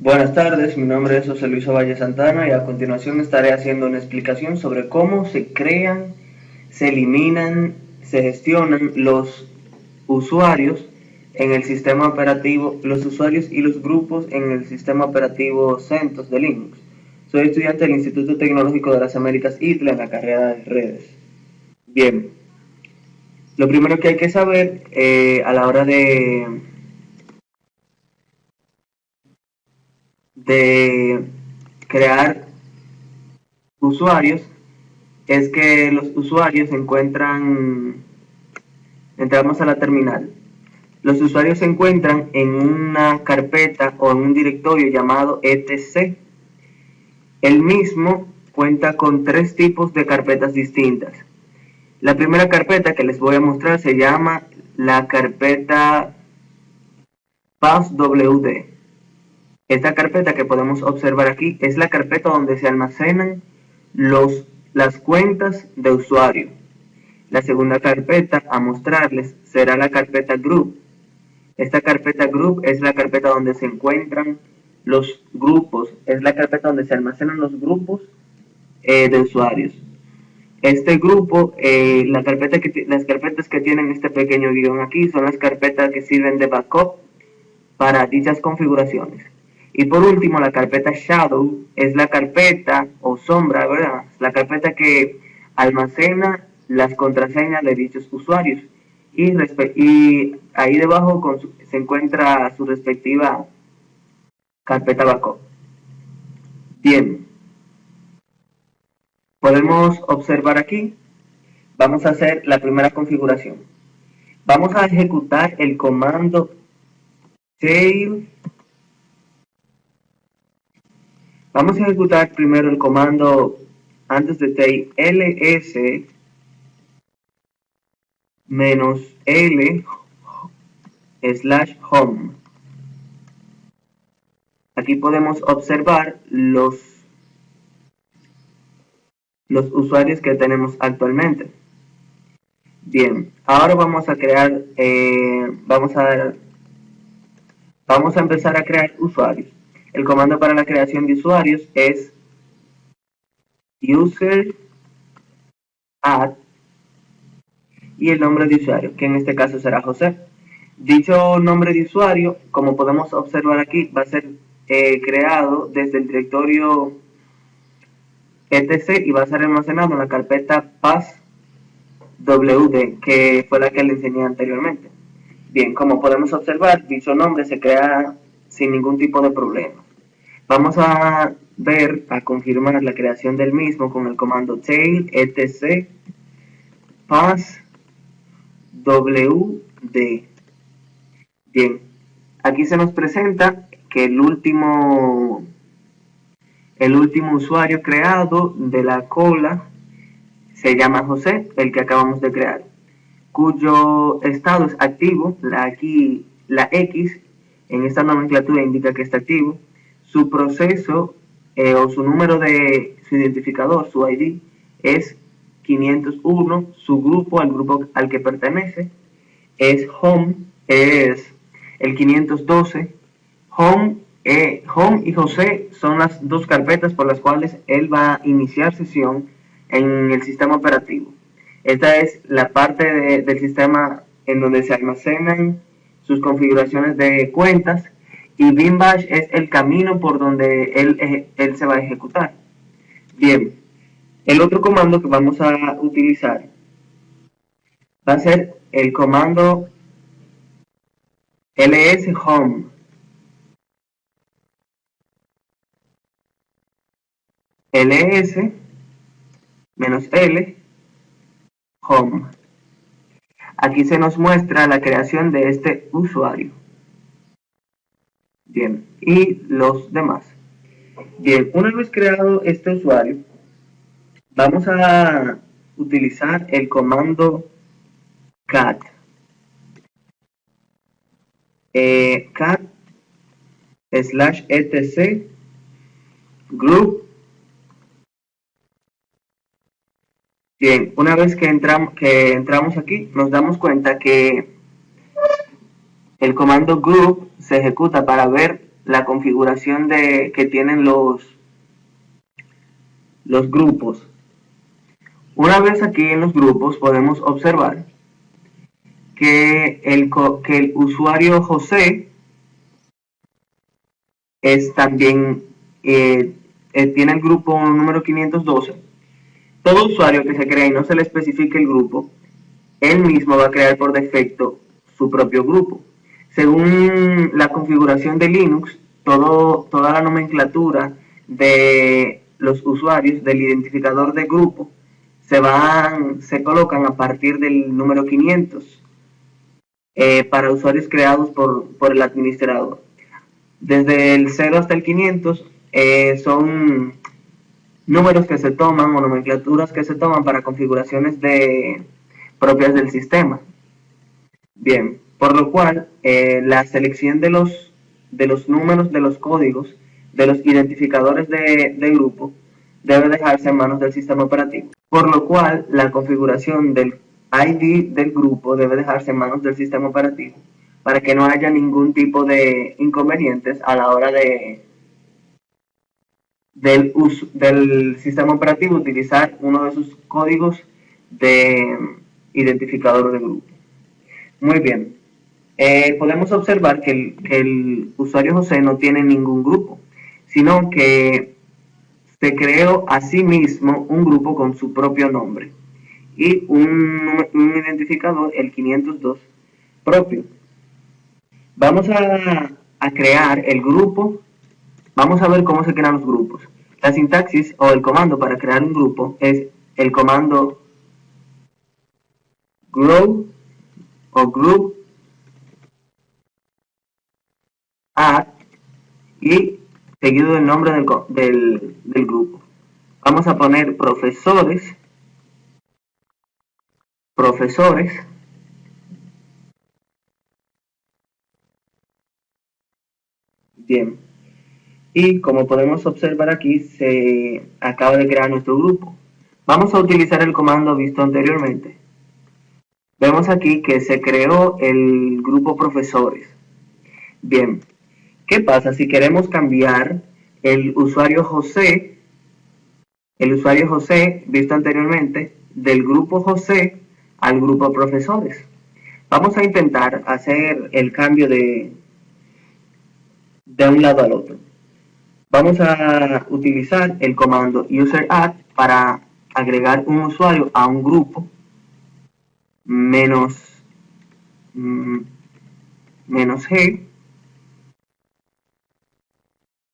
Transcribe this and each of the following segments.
Buenas tardes, mi nombre es José Luis Ovalle Santana y a continuación estaré haciendo una explicación sobre cómo se crean, se eliminan, se gestionan los usuarios en el sistema operativo, los usuarios y los grupos en el sistema operativo CentOS de Linux. Soy estudiante del Instituto Tecnológico de las Américas ITLA en la carrera de redes. Bien, lo primero que hay que saber a la hora de crear usuarios es que los usuarios se encuentran, entramos a la terminal, los usuarios se encuentran en una carpeta o en un directorio llamado etc. El mismo cuenta con tres tipos de carpetas distintas. La primera carpeta que les voy a mostrar se llama la carpeta passwd. Esta carpeta que podemos observar aquí es la carpeta donde se almacenan las cuentas de usuario. La segunda carpeta a mostrarles será la carpeta group. Esta carpeta group es la carpeta donde se encuentran los grupos, es la carpeta donde se almacenan los grupos de usuarios. Este grupo, las carpetas que tienen este pequeño guión aquí son las carpetas que sirven de backup para dichas configuraciones. Y por último, la carpeta shadow es la carpeta o sombra, ¿verdad? La carpeta que almacena las contraseñas de dichos usuarios. Y ahí debajo se encuentra su respectiva carpeta backup. Bien, podemos observar aquí, vamos a hacer la primera configuración. Vamos a ejecutar el comando tail. Vamos a ejecutar primero el comando antes de tail ls -l /home. Aquí podemos observar los usuarios que tenemos actualmente. Bien, ahora vamos a crear, vamos a empezar a crear usuarios. El comando para la creación de usuarios es user add y el nombre de usuario, que en este caso será José. Dicho nombre de usuario, como podemos observar aquí, va a ser creado desde el directorio etc y va a ser almacenado en la carpeta passwd, que fue la que le enseñé anteriormente. Bien, como podemos observar, dicho nombre se crea sin ningún tipo de problema. Vamos a confirmar la creación del mismo con el comando tail etc passwd. Bien, aquí se nos presenta que el último usuario creado de la cola se llama José, el que acabamos de crear, cuyo estado es activo. Aquí la X en esta nomenclatura indica que está activo. Su proceso o su número de su identificador, su ID, es 501. Su grupo, al grupo al que pertenece, es home, es el 512. Home y José son las dos carpetas por las cuales él va a iniciar sesión en el sistema operativo. Esta es la parte del sistema en donde se almacenan sus configuraciones de cuentas, y bin bash es el camino por donde él se va a ejecutar. Bien, el otro comando que vamos a utilizar va a ser el comando ls home. ls -l home. Aquí se nos muestra la creación de este usuario. Bien, y los demás. Bien, una vez creado este usuario, vamos a utilizar el comando cat. Cat /etc group. Bien, una vez que entramos aquí, nos damos cuenta que el comando group se ejecuta para ver la configuración que tienen los grupos. Una vez aquí en los grupos podemos observar que el usuario José es también tiene el grupo número 512. Todo usuario que se crea y no se le especifique el grupo, él mismo va a crear por defecto su propio grupo. Según la configuración de Linux, toda la nomenclatura de los usuarios del identificador de grupo se colocan a partir del número 500 para usuarios creados por el administrador. Desde el 0 hasta el 500 son números que se toman o nomenclaturas que se toman para configuraciones propias del sistema. Bien, por lo cual la selección de los números de los códigos de los identificadores de grupo debe dejarse en manos del sistema operativo. Por lo cual la configuración del ID del grupo debe dejarse en manos del sistema operativo para que no haya ningún tipo de inconvenientes a la hora del sistema operativo utilizar uno de sus códigos de identificador de grupo. Muy bien, podemos observar que el usuario José no tiene ningún grupo, sino que se creó a sí mismo un grupo con su propio nombre y un identificador, el 502, propio. Vamos a crear el grupo. Vamos a ver cómo se crean los grupos. La sintaxis o el comando para crear un grupo es el comando grow o group add y seguido del nombre del grupo. Vamos a poner profesores. Bien. Y como podemos observar aquí, se acaba de crear nuestro grupo. Vamos a utilizar el comando visto anteriormente. Vemos aquí que se creó el grupo profesores. Bien, ¿qué pasa si queremos cambiar el usuario José visto anteriormente, del grupo José al grupo profesores? Vamos a intentar hacer el cambio de un lado al otro. Vamos a utilizar el comando user_add para agregar un usuario a un grupo menos G.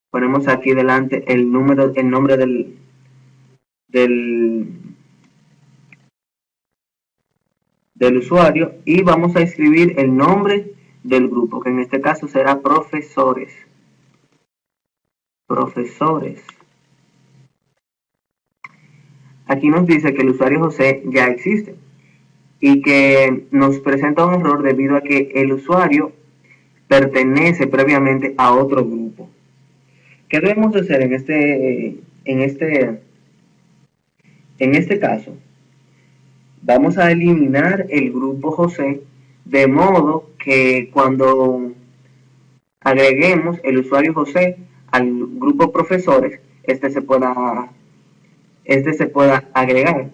Ponemos aquí delante el nombre del usuario y vamos a escribir el nombre del grupo, que en este caso será profesores. Aquí nos dice que el usuario José ya existe y que nos presenta un error debido a que el usuario pertenece previamente a otro grupo. ¿Qué debemos hacer en este caso? Vamos a eliminar el grupo José de modo que cuando agreguemos el usuario José al grupo profesores, este se pueda agregar.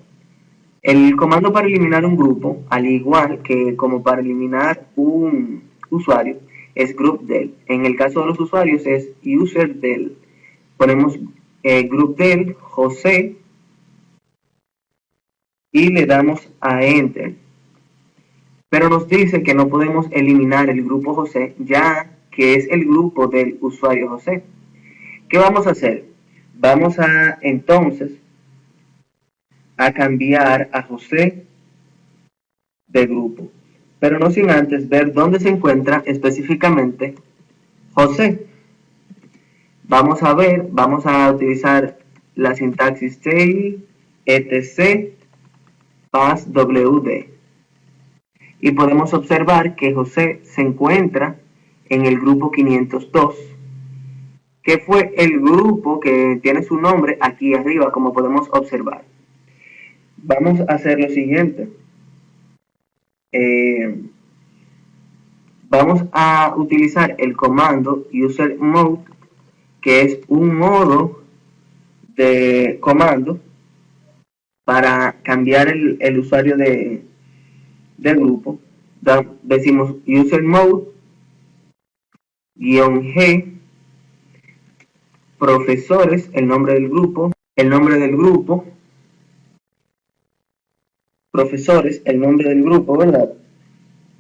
El comando para eliminar un grupo, al igual que como para eliminar un usuario, es groupdel. En el caso de los usuarios es userdel. Ponemos groupdel José y le damos a enter. Pero nos dice que no podemos eliminar el grupo José, ya que es el grupo del usuario José. ¿Qué vamos a hacer? Vamos a entonces a cambiar a José de grupo, pero no sin antes ver dónde se encuentra específicamente José. Vamos a utilizar la sintaxis tail etc passwd y podemos observar que José se encuentra en el grupo 502, que fue el grupo que tiene su nombre aquí arriba, como podemos observar. Vamos a hacer lo siguiente. vamos a utilizar el comando usermod, que es un modo de comando para cambiar el usuario del grupo. Decimos usermod -g profesores, el nombre del grupo, profesores, el nombre del grupo, ¿verdad?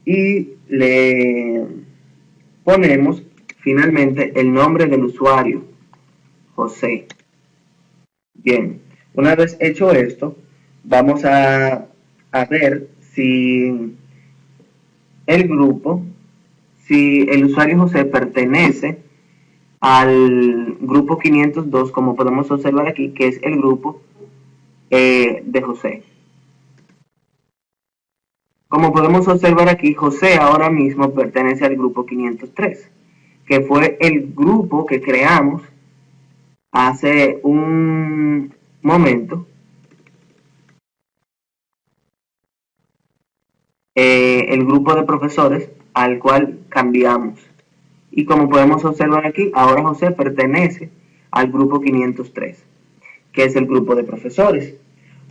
Y le ponemos finalmente el nombre del usuario, José. Bien, una vez hecho esto, vamos a ver si el grupo, si el usuario José pertenece al grupo 502, como podemos observar aquí, que es el grupo de José. Como podemos observar aquí, José ahora mismo pertenece al grupo 503, que fue el grupo que creamos hace un momento. El grupo de profesores al cual cambiamos. Y como podemos observar aquí, ahora José pertenece al grupo 503, que es el grupo de profesores.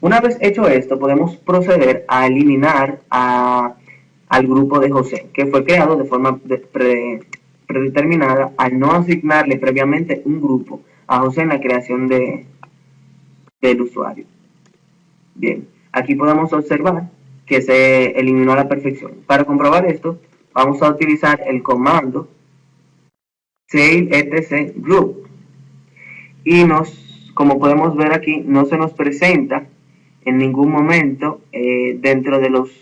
Una vez hecho esto, podemos proceder a eliminar al grupo de José, que fue creado de forma predeterminada al no asignarle previamente un grupo a José en la creación del usuario. Bien, aquí podemos observar que se eliminó a la perfección. Para comprobar esto, vamos a utilizar el comando save etc group, y como podemos ver aquí, no se nos presenta en ningún momento dentro de los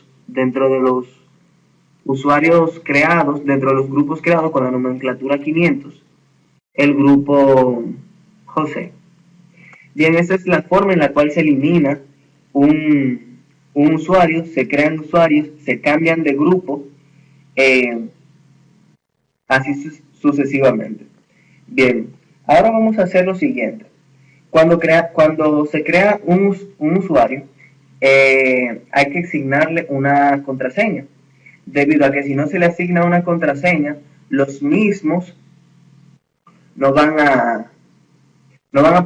usuarios creados, dentro de los grupos creados con la nomenclatura 500, el grupo José. Bien, esa es la forma en la cual se elimina un usuario, se crean usuarios, se cambian de grupo, así sucesivamente. Bien, ahora vamos a hacer lo siguiente. Cuando se crea un usuario, hay que asignarle una contraseña, debido a que si no se le asigna una contraseña, los mismos no van a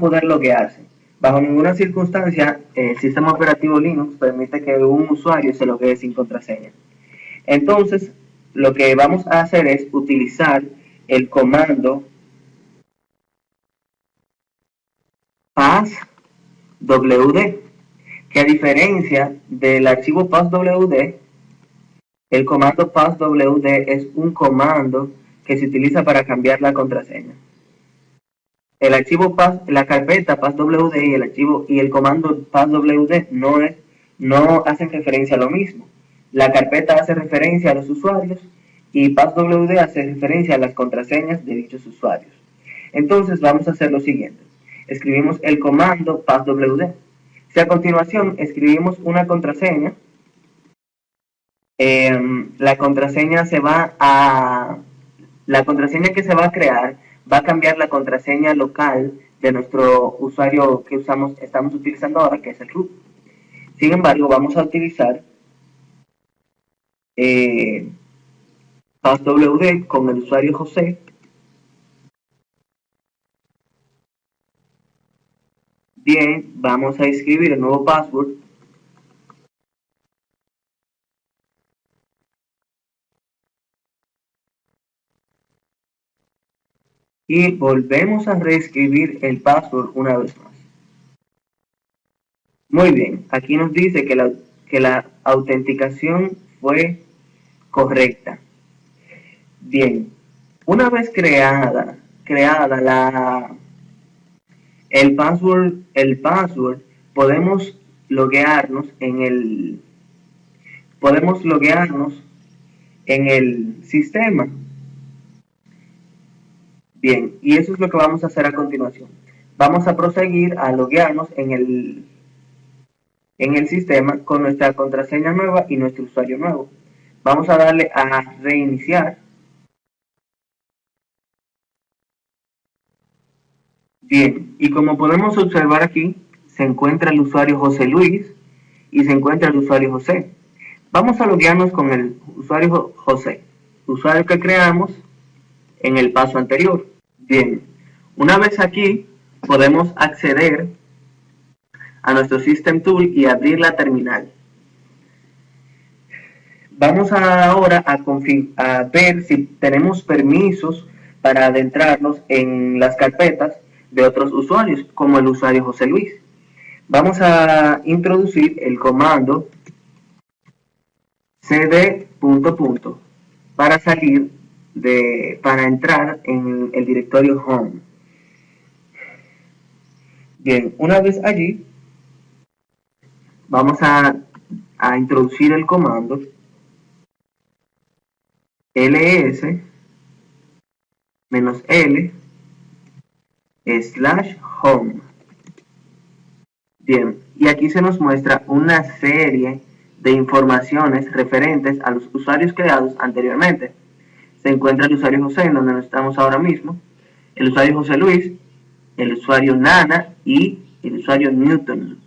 poder loguearse. Bajo ninguna circunstancia, el sistema operativo Linux permite que un usuario se loguee sin contraseña. Entonces, lo que vamos a hacer es utilizar el comando passwd, que a diferencia del archivo passwd, el comando passwd es un comando que se utiliza para cambiar la contraseña. El archivo la carpeta passwd y el comando passwd no hacen referencia a lo mismo. La carpeta hace referencia a los usuarios y passwd hace referencia a las contraseñas de dichos usuarios. Entonces vamos a hacer lo siguiente. Escribimos el comando passwd. Si a continuación escribimos una contraseña, la contraseña que se va a crear va a cambiar la contraseña local de nuestro usuario que estamos utilizando ahora, que es el root. Sin embargo, vamos a utilizar passwd con el usuario José. Bien, vamos a escribir el nuevo password. Y volvemos a reescribir el password una vez más. Muy bien, aquí nos dice que la autenticación fue correcta. Bien, una vez creada el password, podemos loguearnos en el sistema. Bien, y eso es lo que vamos a hacer a continuación. Vamos a proseguir a loguearnos en el sistema con nuestra contraseña nueva y nuestro usuario nuevo. Vamos a darle a reiniciar. Bien, y como podemos observar aquí, se encuentra el usuario José Luis y se encuentra el usuario José. Vamos a loguearnos con el usuario José. usuarios que creamos en el paso anterior. Bien, una vez aquí podemos acceder a nuestro System Tool y abrir la terminal. Vamos ahora a ver si tenemos permisos para adentrarnos en las carpetas de otros usuarios, como el usuario José Luis. Vamos a introducir el comando cd ... para para entrar en el directorio home. Bien, una vez allí, vamos a introducir el comando ls -l /home. Bien, y aquí se nos muestra una serie de informaciones referentes a los usuarios creados anteriormente. Se encuentra el usuario José, en donde estamos ahora mismo, el usuario José Luis, el usuario Nana y el usuario Newton.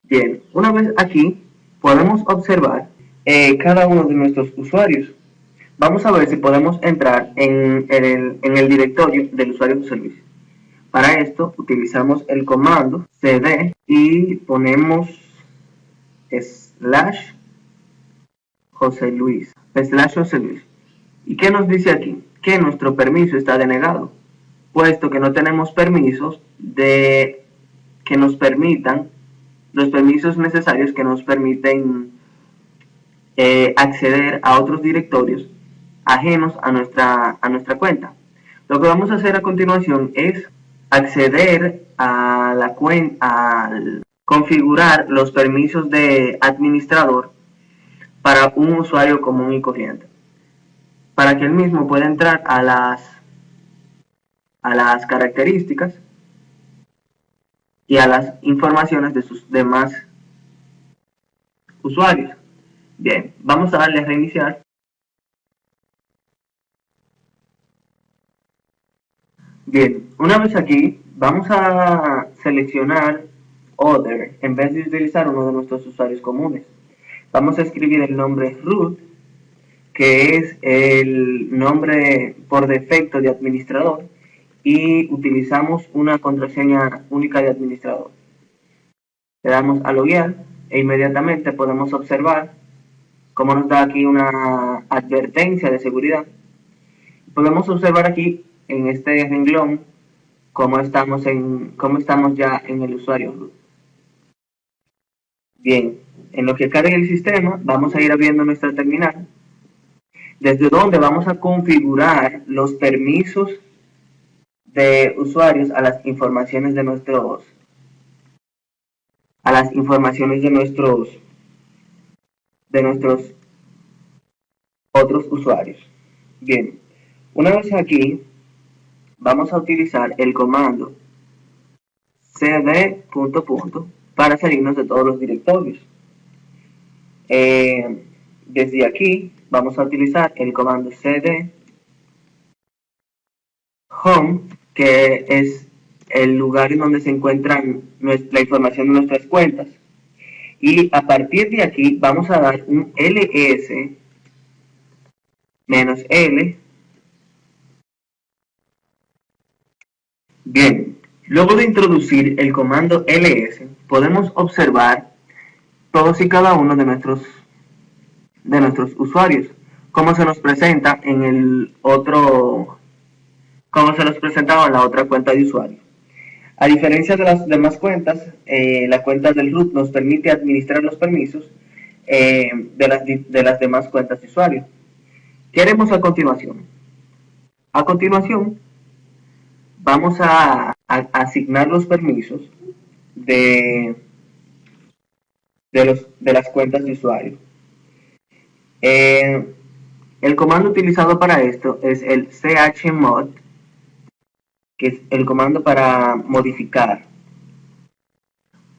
Bien, una vez aquí podemos observar cada uno de nuestros usuarios. Vamos a ver si podemos entrar en el directorio del usuario José Luis. Para esto utilizamos el comando cd y ponemos /José Luis. ¿Y qué nos dice aquí? Que nuestro permiso está denegado, puesto que no tenemos permisos que nos permitan, los permisos necesarios que nos permiten acceder a otros directorios ajenos a nuestra cuenta. Lo que vamos a hacer a continuación es acceder a la cuenta, al configurar los permisos de administrador para un usuario común y corriente, para que él mismo pueda entrar a las características y a las informaciones de sus demás usuarios. Bien, vamos a darle a reiniciar. Bien, una vez aquí, vamos a seleccionar Other en vez de utilizar uno de nuestros usuarios comunes. Vamos a escribir el nombre root, que es el nombre por defecto de administrador, y utilizamos una contraseña única de administrador. Le damos a loguear e inmediatamente podemos observar cómo nos da aquí una advertencia de seguridad. Podemos observar aquí en este renglón cómo estamos ya en el usuario root. Bien, en lo que cargue el sistema, vamos a ir abriendo nuestra terminal, desde donde vamos a configurar los permisos de usuarios a las informaciones de nuestros otros usuarios. Bien, una vez aquí, vamos a utilizar el comando cd ... para salirnos de todos los directorios. Desde aquí vamos a utilizar el comando cd home, que es el lugar en donde se encuentran la información de nuestras cuentas, y a partir de aquí vamos a dar un ls -l. Bien, luego de introducir el comando ls, podemos observar todos y cada uno de nuestros usuarios, como se nos presenta en el otro, como se nos presentaba en la otra cuenta de usuario. A diferencia de las demás cuentas, la cuenta del root nos permite administrar los permisos de las demás cuentas de usuario. ¿Qué haremos a continuación? A continuación, vamos a asignar los permisos de las cuentas de usuario. El comando utilizado para esto es el chmod, que es el comando para modificar.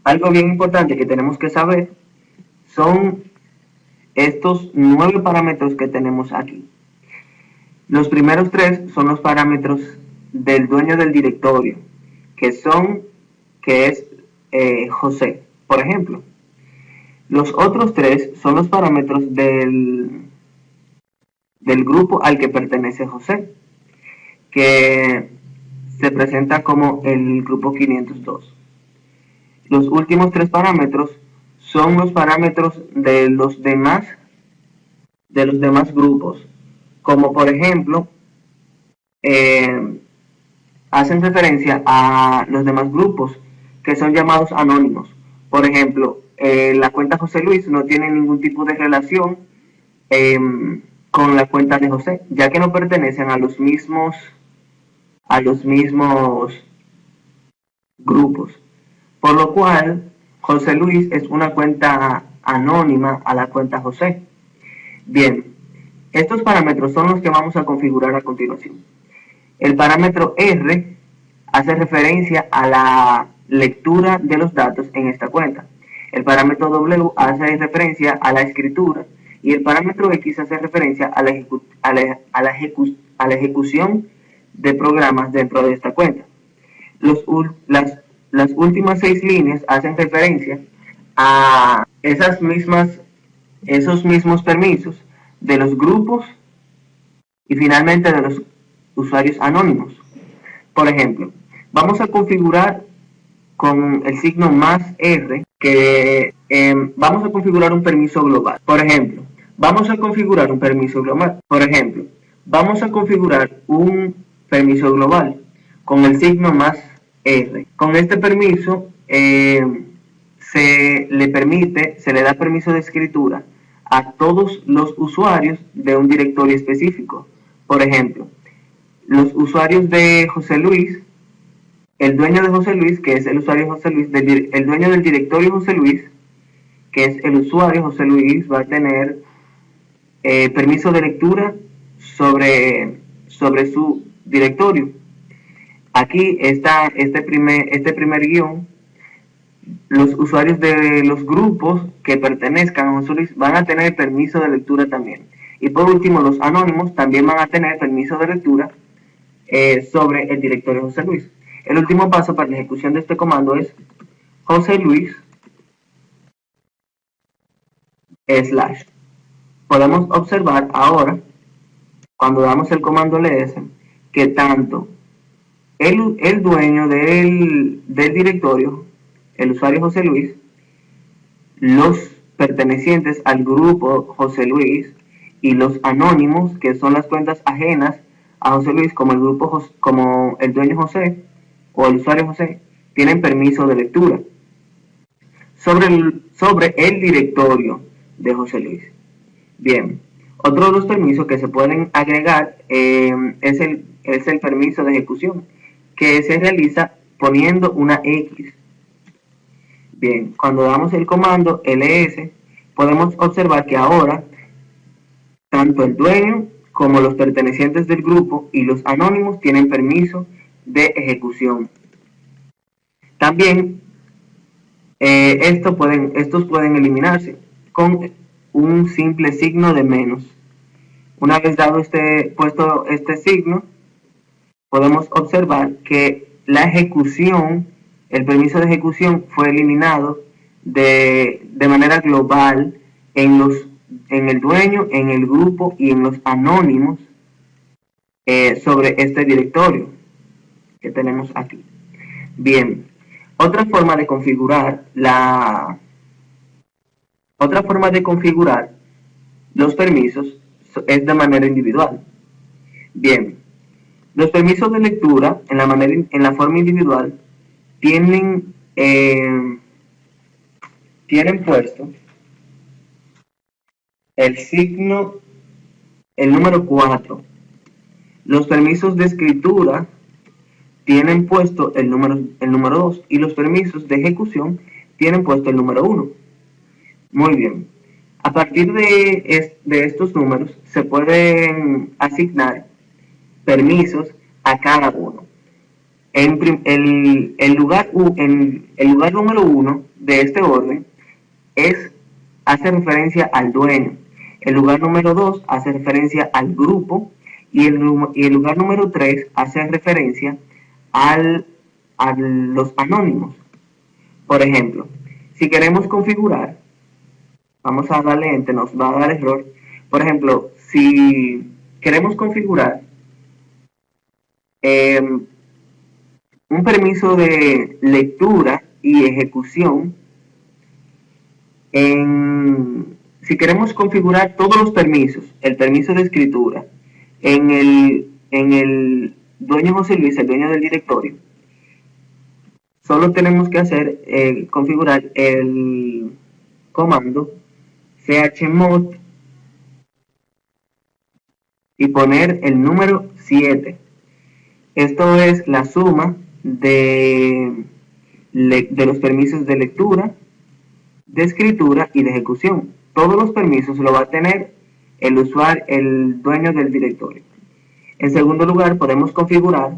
Algo bien importante que tenemos que saber son estos 9 parámetros que tenemos aquí. Los primeros 3 son los parámetros del dueño del directorio, que es José, por ejemplo. Los otros 3 son los parámetros del del grupo al que pertenece José, que se presenta como el grupo 502. Los últimos tres parámetros son los parámetros de los demás grupos, como por ejemplo, hacen referencia a los demás grupos que son llamados anónimos. Por ejemplo, la cuenta José Luis no tiene ningún tipo de relación con la cuenta de José, ya que no pertenecen a los mismos grupos. Por lo cual, José Luis es una cuenta anónima a la cuenta José. Bien, estos parámetros son los que vamos a configurar a continuación. El parámetro R hace referencia a la lectura de los datos en esta cuenta. El parámetro W hace referencia a la escritura y el parámetro X hace referencia a la ejecución de programas dentro de esta cuenta. Las últimas 6 líneas hacen referencia a esos mismos permisos de los grupos y finalmente de los usuarios anónimos. Por ejemplo, vamos a configurar con el signo más R que vamos a configurar un permiso global. Por ejemplo, vamos a configurar un permiso global. Por ejemplo, vamos a configurar un permiso global con el signo más R. Con este permiso se le da permiso de escritura a todos los usuarios de un directorio específico. Por ejemplo, los usuarios de José Luis, el dueño de José Luis, que es el usuario José Luis, el dueño del directorio José Luis, que es el usuario José Luis, va a tener permiso de lectura sobre su directorio. Aquí está este primer guión. Los usuarios de los grupos que pertenezcan a José Luis van a tener permiso de lectura también. Y por último, los anónimos también van a tener permiso de lectura sobre el directorio José Luis. El último paso para la ejecución de este comando es José Luis / Podemos observar ahora, cuando damos el comando ls, que tanto el dueño del directorio, el usuario José Luis, los pertenecientes al grupo José Luis y los anónimos, que son las cuentas ajenas a José Luis, como el grupo como el dueño José o el usuario José, tienen permiso de lectura sobre el directorio de José Luis. Bien, otro de los permisos que se pueden agregar es el permiso de ejecución, que se realiza poniendo una X. Bien, cuando damos el comando ls, podemos observar que ahora tanto el dueño como los pertenecientes del grupo y los anónimos tienen permiso de ejecución. También estos pueden eliminarse con un simple signo de menos. Una vez dado puesto este signo, podemos observar que la ejecución, el permiso de ejecución fue eliminado de manera global en el dueño, en el grupo y en los anónimos sobre este directorio que tenemos aquí. Bien, otra forma de configurar los permisos es de manera individual. Bien, los permisos de lectura en la forma individual tienen puesto el número 4. Los permisos de escritura tienen puesto el número 2 y los permisos de ejecución tienen puesto el número 1. Muy bien. A partir de estos números se pueden asignar permisos a cada uno. El lugar número 1 de este orden hace referencia al dueño. El lugar número 2 hace referencia al grupo y el lugar número 3 hace referencia a los anónimos. Por ejemplo, si queremos configurar, vamos a darle enter, nos va a dar error. Por ejemplo, si queremos configurar un permiso de lectura y ejecución si queremos configurar todos los permisos, el permiso de escritura, en el dueño José Luis, el dueño del directorio, solo tenemos que hacer configurar el comando chmod y poner el número 7. Esto es la suma de los permisos de lectura, de escritura y de ejecución. Todos los permisos lo va a tener el usuario, el dueño del directorio. En segundo lugar, podemos configurar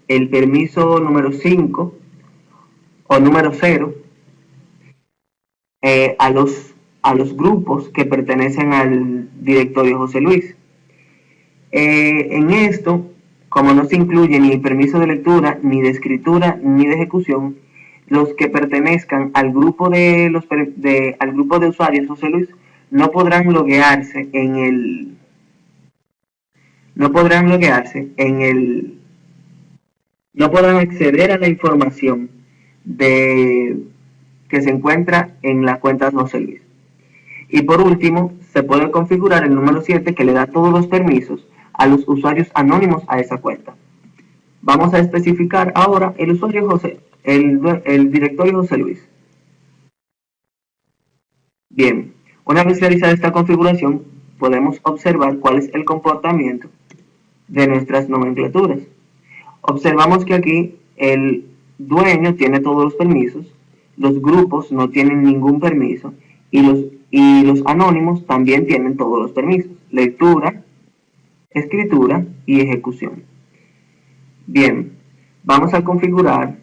el permiso número 5 o número 0 a los grupos que pertenecen al directorio José Luis. En esto, como no se incluye ni permiso de lectura, ni de escritura, ni de ejecución, los que pertenezcan al grupo de usuarios José Luis no podrán loguearse no podrán acceder a la información que se encuentra en la cuenta José Luis. Y por último, se puede configurar el número 7 que le da todos los permisos a los usuarios anónimos a esa cuenta. Vamos a especificar ahora el usuario José, el directorio José Luis. Bien, una vez realizada esta configuración, podemos observar cuál es el comportamiento de nuestras nomenclaturas. Observamos que aquí el dueño tiene todos los permisos, los grupos no tienen ningún permiso y los anónimos también tienen todos los permisos: lectura, escritura y ejecución. Bien, vamos a configurar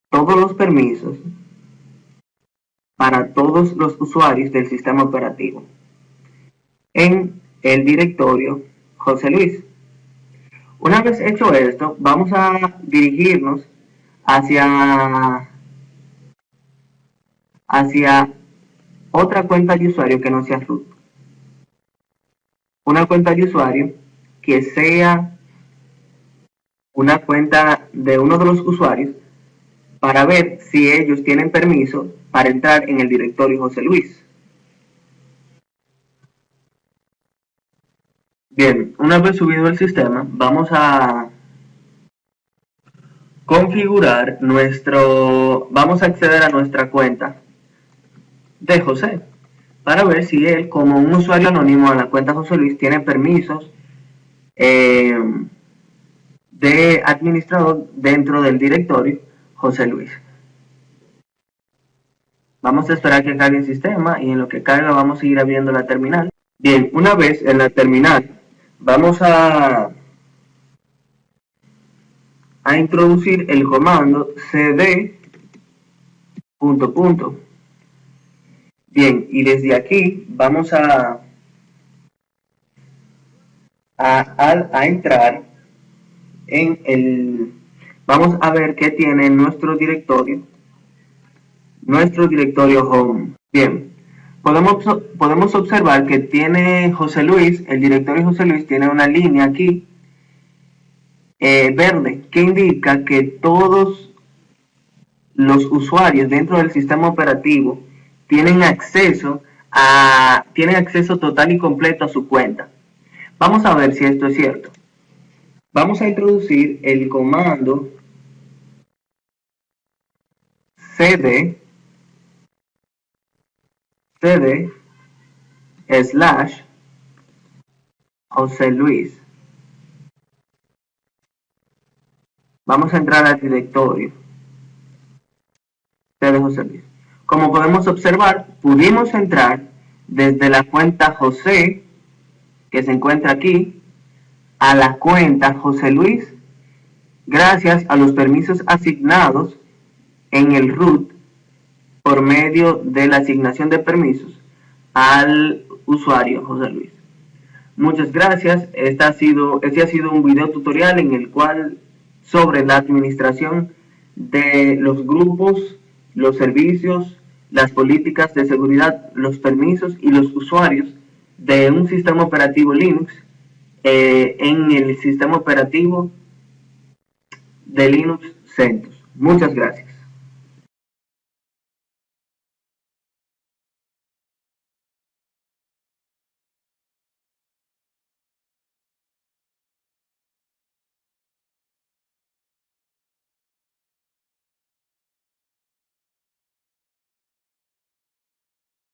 todos los permisos para todos los usuarios del sistema operativo en el directorio José Luis. Una vez hecho esto, vamos a dirigirnos hacia otra cuenta de usuario que no sea root. Una cuenta de usuario que sea una cuenta de uno de los usuarios para ver si ellos tienen permiso para entrar en el directorio José Luis. Bien, una vez subido el sistema, vamos a configurar vamos a acceder a nuestra cuenta de José para ver si él, como un usuario anónimo a la cuenta José Luis, tiene permisos de administrador dentro del directorio José Luis. Vamos a esperar que cargue el sistema y en lo que carga vamos a ir abriendo la terminal. Bien, una vez en la terminal vamos a introducir el comando cd ... Bien, y desde aquí vamos a entrar en vamos a ver qué tiene nuestro directorio home. Bien, podemos observar que tiene José Luis, el directorio José Luis tiene una línea aquí verde que indica que todos los usuarios dentro del sistema operativo tienen acceso total y completo a su cuenta. Vamos a ver si esto es cierto. Vamos a introducir el comando cd / José Luis. Vamos a entrar al directorio de José Luis. Como podemos observar, pudimos entrar desde la cuenta José, que se encuentra aquí, a la cuenta José Luis, gracias a los permisos asignados en el root por medio de la asignación de permisos al usuario José Luis. Muchas gracias. Este ha sido un video tutorial en el cual sobre la administración de los grupos, los servicios, las políticas de seguridad, los permisos y los usuarios de un sistema operativo Linux en el sistema operativo de Linux CentOS. Muchas gracias.